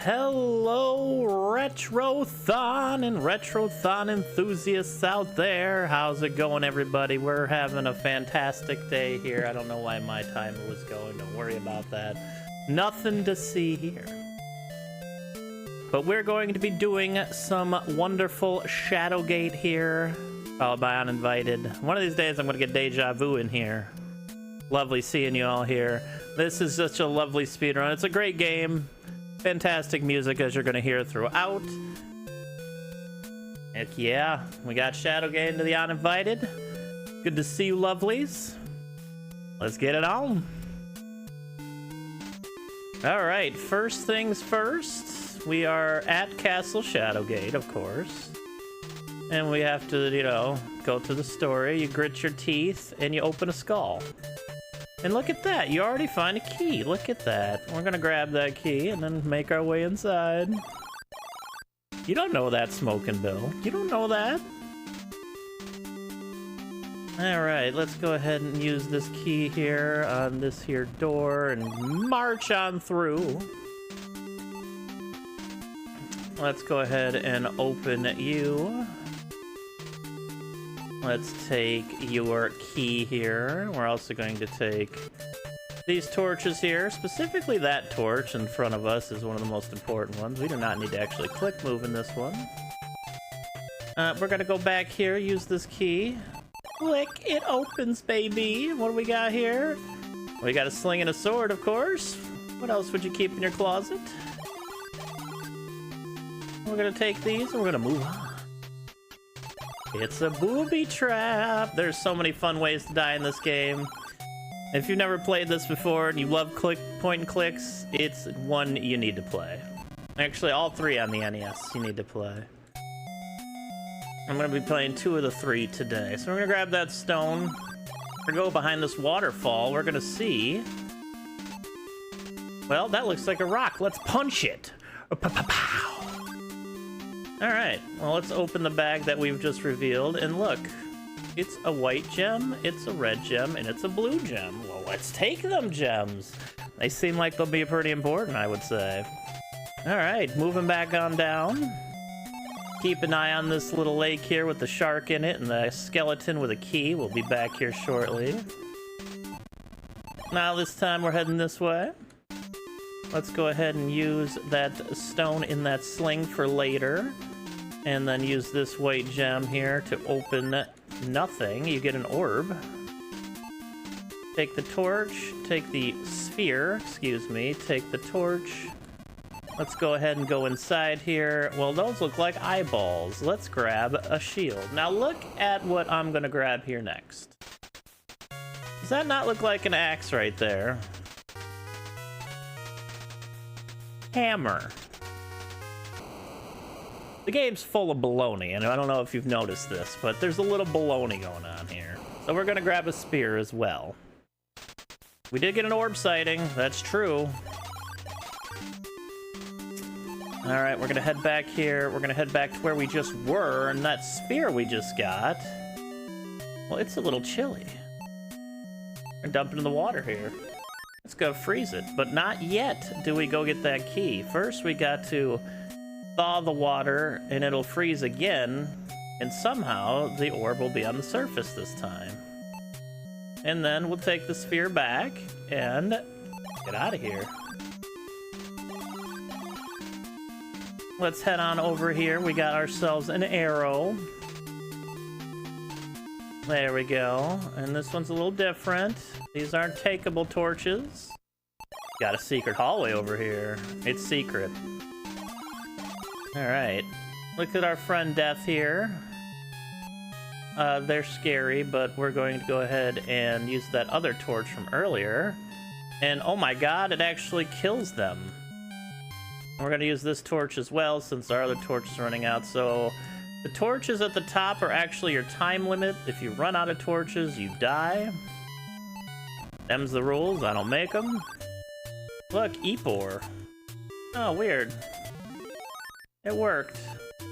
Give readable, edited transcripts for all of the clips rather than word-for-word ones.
Hello, Retrothon and Retrothon enthusiasts out there. How's it going, everybody? We're having a fantastic day here. I don't know why my timer was going. Don't worry about that. Nothing to see here. But we're going to be doing some wonderful Shadowgate here, followed by Uninvited. One of these days, I'm going to get Deja Vu in here. Lovely seeing you all here. This is such a lovely speedrun. It's a great game. Fantastic music, as you're going to hear throughout. Heck yeah, we got Shadowgate into the Uninvited. Good to see you, lovelies. Let's get it on. Alright, first things first. We are at Castle Shadowgate, of course. And we have to, you know, go through the story. You grit your teeth, and you open a skull. And look at that, you already find a key. Look at that. We're gonna grab that key and then make our way inside. You don't know that, Smoking Bill. You don't know that. Alright, let's go ahead and use this key here on this here door and march on through. Let's go ahead and open you. Let's take your key here. We're also going to take these torches here. Specifically, that torch in front of us is one of the most important ones. We do not need to actually click move in this one. We're going to go back here, use this key. Click, it opens, baby. What do we got here? We got a sling and a sword, of course. What else would you keep in your closet? We're going to take these and we're going to move on. It's a booby trap. There's so many fun ways to die in this game. If you've never played this before and you love point and clicks, it's one you need to play. Actually, all three on the NES you need to play. I'm going to be playing 2 of the 3 today. So we're going to grab that stone. We're going to go behind this waterfall. We're going to see... Well, that looks like a rock. Let's punch it. Pow. Alright, well, let's open the bag that we've just revealed, and look, it's a white gem, it's a red gem, and it's a blue gem. Well, let's take them gems. They seem like they'll be pretty important, I would say. Alright, moving back on down. Keep an eye on this little lake here with the shark in it and the skeleton with a key. We'll be back here shortly. Now this time we're heading this way. Let's go ahead and use that stone in that sling for later. And then use this white gem here to open nothing. You get an orb. Take the torch, take the sphere, excuse me, take the torch. Let's go ahead and go inside here. Well, those look like eyeballs. Let's grab a shield. Now look at what I'm gonna grab here next. Does that not look like an axe right there? Hammer. The game's full of baloney, and I don't know if you've noticed this, but there's a little baloney going on here. So we're gonna grab a spear as well. We did get an orb sighting, that's true. Alright, we're gonna head back here. We're gonna head back to where we just were, and that spear we just got, well, it's a little chilly. We're dumping in the water here. Let's go freeze it, but not yet do we go get that key. First, we got to thaw the water, and it'll freeze again, and somehow the orb will be on the surface this time. And then we'll take the sphere back and get out of here. Let's head on over here. We got ourselves an arrow. There we go. And this one's a little different. These aren't takeable torches. Got a secret hallway over here. It's secret. Alright. Look at our friend Death here. They're scary, but we're going to go ahead and use that other torch from earlier. And oh my god, it actually kills them. We're going to use this torch as well since our other torch is running out. So the torches at the top are actually your time limit. If you run out of torches, you die. Them's the rules. I don't make them. Look, Epor. Oh, weird. It worked.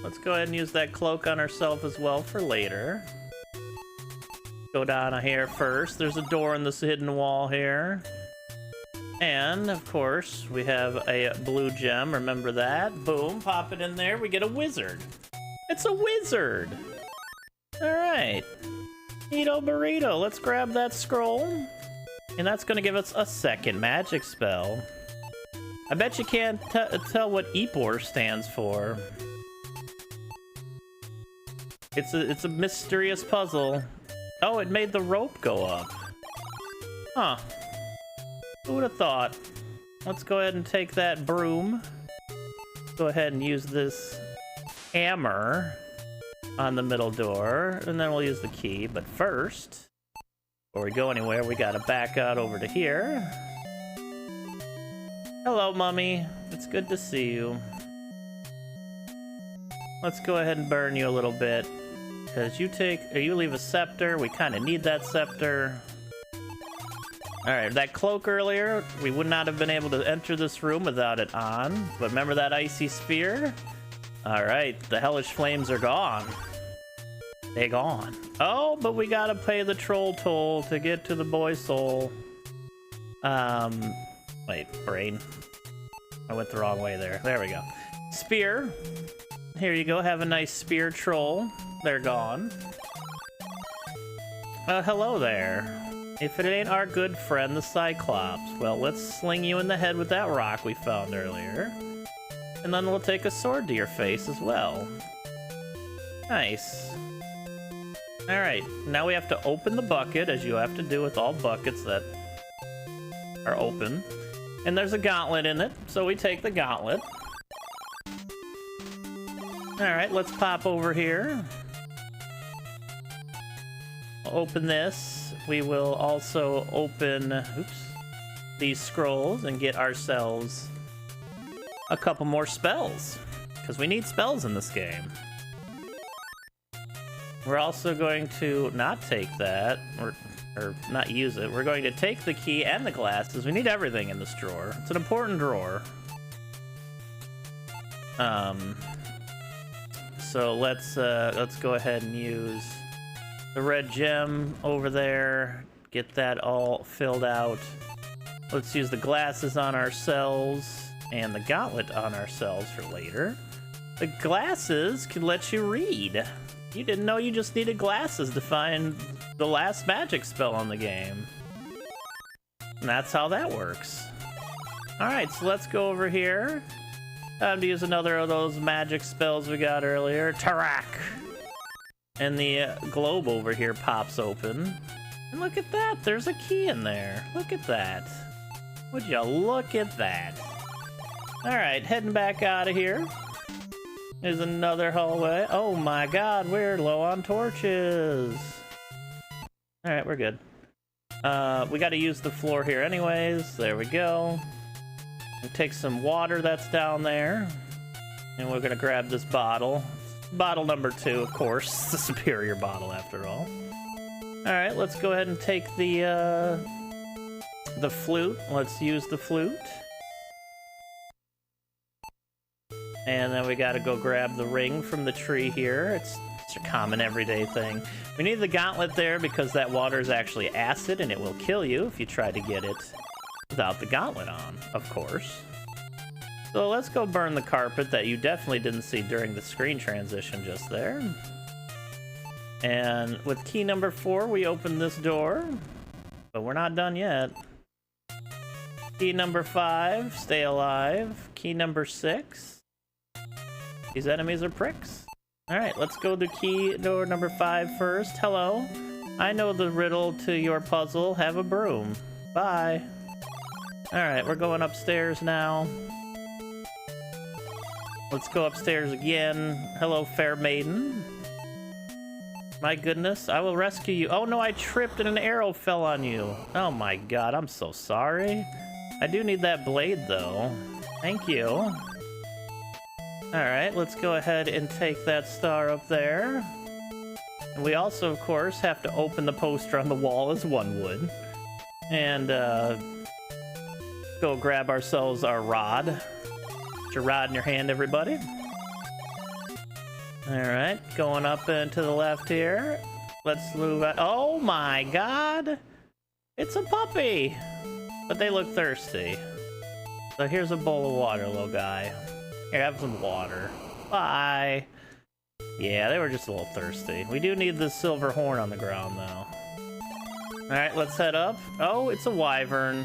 Let's go ahead and use that cloak on ourselves as well for later. Go down here first. There's a door in this hidden wall here. And, of course, we have a blue gem. Remember that? Boom, pop it in there. We get a wizard. It's a wizard! Alright. Neato burrito. Let's grab that scroll. And that's going to give us a second magic spell. I bet you can't tell what Epor stands for. It's a mysterious puzzle. Oh, it made the rope go up. Huh. Who would have thought? Let's go ahead and take that broom. Go ahead and use this hammer on the middle door, and then we'll use the key. But first, before we go anywhere, we gotta back out over to here. Hello, Mummy. It's good to see you. Let's go ahead and burn you a little bit, because you leave a scepter. We kind of need that scepter. Alright, that cloak earlier, we would not have been able to enter this room without it on. But remember that icy sphere? Alright, the hellish flames are gone. They gone. Oh, but we gotta pay the troll toll to get to the boy soul. Wait, brain. I went the wrong way there. There we go. Spear. Here you go, have a nice spear troll. They're gone. Hello there. If it ain't our good friend, the Cyclops. Well, let's sling you in the head with that rock we found earlier. And then we'll take a sword to your face as well. Nice. Alright, now we have to open the bucket, as you have to do with all buckets that are open. And there's a gauntlet in it, so we take the gauntlet. Alright, let's pop over here. We'll open this. We will also open these scrolls and get ourselves a couple more spells, because we need spells in this game. We're also going to not take that, or not use it. We're going to take the key and the glasses. We need everything in this drawer. It's an important drawer. So let's go ahead and use the red gem over there. Get that all filled out. Let's use the glasses on ourselves and the gauntlet on ourselves for later. The glasses can let you read. You didn't know you just needed glasses to find the last magic spell on the game. And that's how that works. Alright, so let's go over here. Time to use another of those magic spells we got earlier. Tarak! And the globe over here pops open. And look at that, there's a key in there. Look at that. Would you look at that? Alright, heading back out of here. There's another hallway. Oh my god, we're low on torches. Alright, we're good. We gotta use the floor here anyways. There we go. We'll take some water that's down there. And we're gonna grab this bottle. Bottle number 2, of course. It's the superior bottle after all. Alright, let's go ahead and take the flute. Let's use the flute. And then we gotta go grab the ring from the tree here. It's a common everyday thing. We need the gauntlet there because that water is actually acid and it will kill you if you try to get it without the gauntlet on, of course. So let's go burn the carpet that you definitely didn't see during the screen transition just there. And with key number 4, we open this door, but we're not done yet. Key number 5, stay alive. Key number 6, these enemies are pricks. Alright, let's go to key door number 5 first. Hello, I know the riddle to your puzzle. Have a broom. Bye. Alright, we're going upstairs now. Let's go upstairs again. Hello, fair maiden. My goodness, I will rescue you. Oh no, I tripped and an arrow fell on you. Oh my god, I'm so sorry. I do need that blade though. Thank you. Alright, let's go ahead and take that star up there. And we also, of course, have to open the poster on the wall as one would. And go grab ourselves our rod. Get your rod in your hand, everybody. Alright, going up and to the left here. Let's move out. Oh my god! It's a puppy! but they look thirsty. So here's a bowl of water, little guy. Here, have some water. Bye. Yeah, they were just a little thirsty. We do need the silver horn on the ground, though. Alright, let's head up. Oh, it's a wyvern.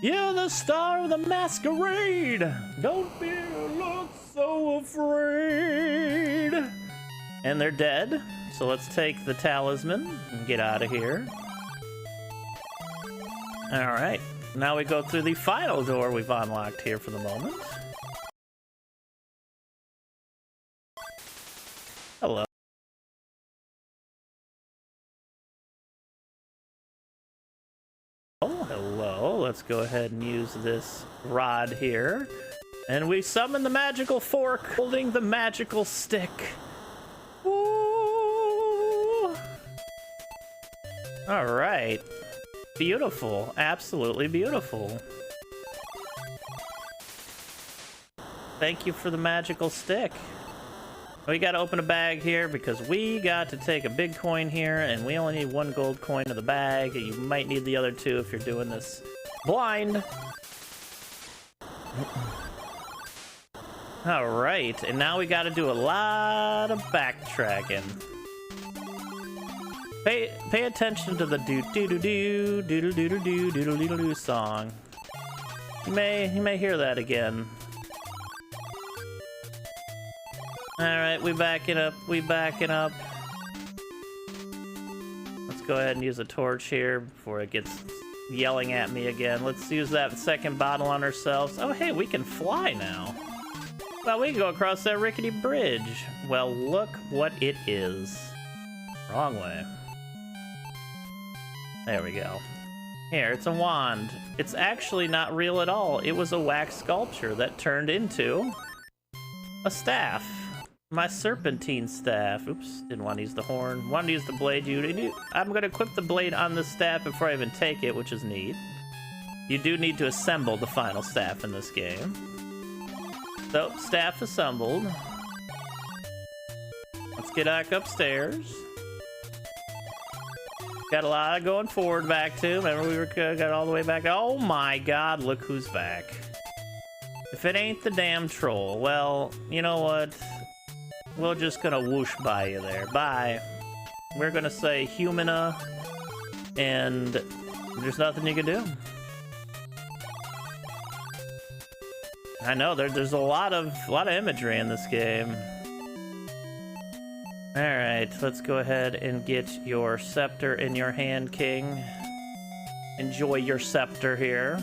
You're the star of the masquerade! Don't be look so afraid! And they're dead, so let's take the talisman and get out of here. Alright, now we go through the final door we've unlocked here for the moment. Hello. Oh, hello. Let's go ahead and use this rod here. And we summon the magical fork, holding the magical stick. Ooh. All right. Beautiful. Absolutely beautiful. Thank you for the magical stick. We gotta open a bag here because we got to take a big coin here, and we only need 1 gold coin in the bag. You might need the other 2 if you're doing this blind. All right, and now we gotta do a lot of backtracking. Pay attention to the do-do-do-do, doodle-doodle-doo, song. You may hear that again. Alright, we backing up. Let's go ahead and use a torch here before it gets yelling at me again. Let's use that second bottle on ourselves. Oh, hey, we can fly now. Well, we can go across that rickety bridge. Well, look what it is. Wrong way. There we go. Here, it's a wand. It's actually not real at all. It was a wax sculpture that turned into a staff. My serpentine staff. Oops, didn't want to use the horn. Wanted to use the blade. I'm going to equip the blade on the staff before I even take it, which is neat. You do need to assemble the final staff in this game. So, staff assembled. Let's get back upstairs. Got a lot of going forward back to. Remember we got all the way back. Oh my god, look who's back. If it ain't the damn troll, well, you know what? We're just gonna whoosh by you there. Bye. We're gonna say humana, and there's nothing you can do. I know there's a lot of imagery in this game. All right, let's go ahead and get your scepter in your hand, King. Enjoy your scepter here.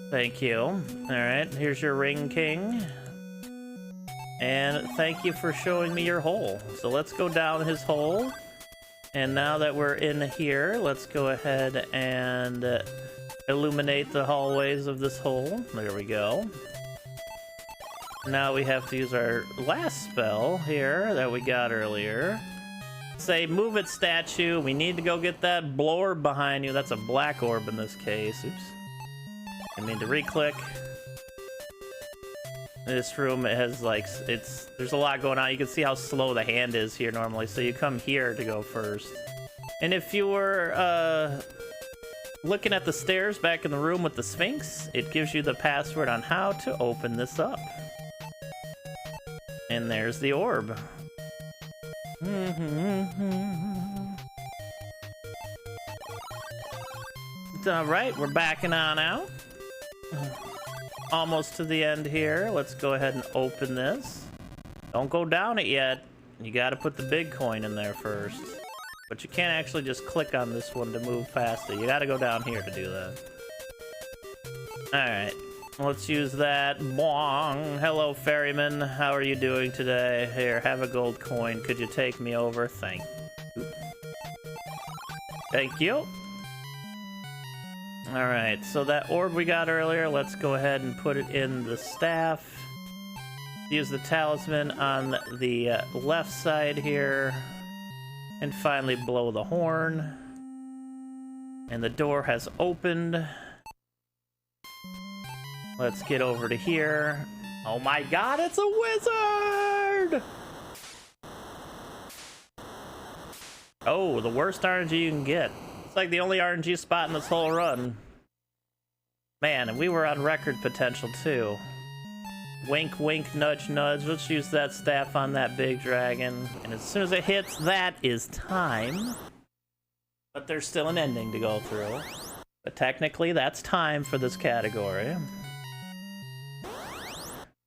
Thank you. All right, here's your ring, King. And thank you for showing me your hole. So let's go down his hole. And now that we're in here, let's go ahead and illuminate the hallways of this hole. There we go. Now we have to use our last spell here that we got earlier. Say, move it, statue. We need to go get that blorb behind you. That's a black orb in this case. Oops. I mean to re-click. This room has like, there's a lot going on. You can see how slow the hand is here normally. So you come here to go first. And if you were looking at the stairs back in the room with the Sphinx, it gives you the password on how to open this up. And there's the orb. All right, we're backing on out. Almost to the end here. Let's go ahead and open this. Don't go down it yet. You got to put the big coin in there first. But you can't actually just click on this one to move past it. You got to go down here to do that. All right. Let's use that. Bong. Hello, ferryman. How are you doing today? Here, have a gold coin. Could you take me over? Thank you. All right, so that orb we got earlier, let's go ahead and put it in the staff. Use the talisman on the left side here. And finally blow the horn. And the door has opened. Let's get over to here. Oh my god, it's a wizard! Oh, the worst RNG you can get. It's like the only RNG spot in this whole run. Man, and we were on record potential too. Wink, wink, nudge, nudge. Let's use that staff on that big dragon. And as soon as it hits, that is time. But there's still an ending to go through. But technically, that's time for this category.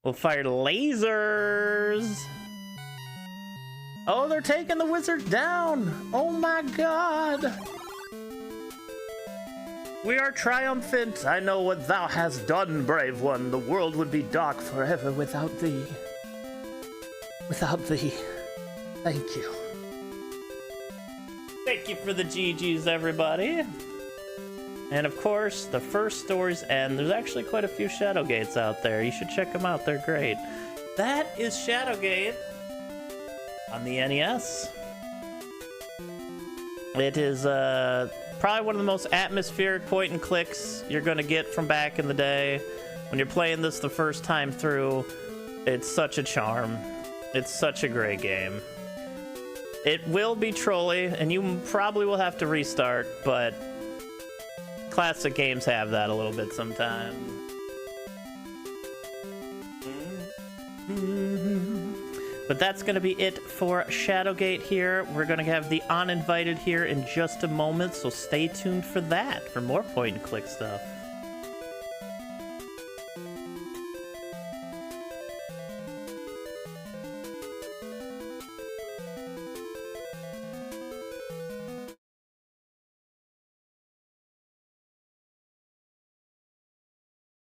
We'll fire lasers. Oh, they're taking the wizard down. Oh my god. We are triumphant. I know what thou hast done, brave one. The world would be dark forever without thee. Without thee. Thank you. Thank you for the GGs, everybody. And of course, the first stories end. There's actually quite a few Shadowgates out there. You should check them out. They're great. That is Shadowgate on the NES. It is probably one of the most atmospheric point and clicks you're gonna get from back in the day. When you're playing this the first time through, it's such a charm. It's such a great game. It will be trolly, and you probably will have to restart, but classic games have that a little bit sometimes. But that's going to be it for Shadowgate here. We're going to have the uninvited here in just a moment, so stay tuned for that, for more point and click stuff.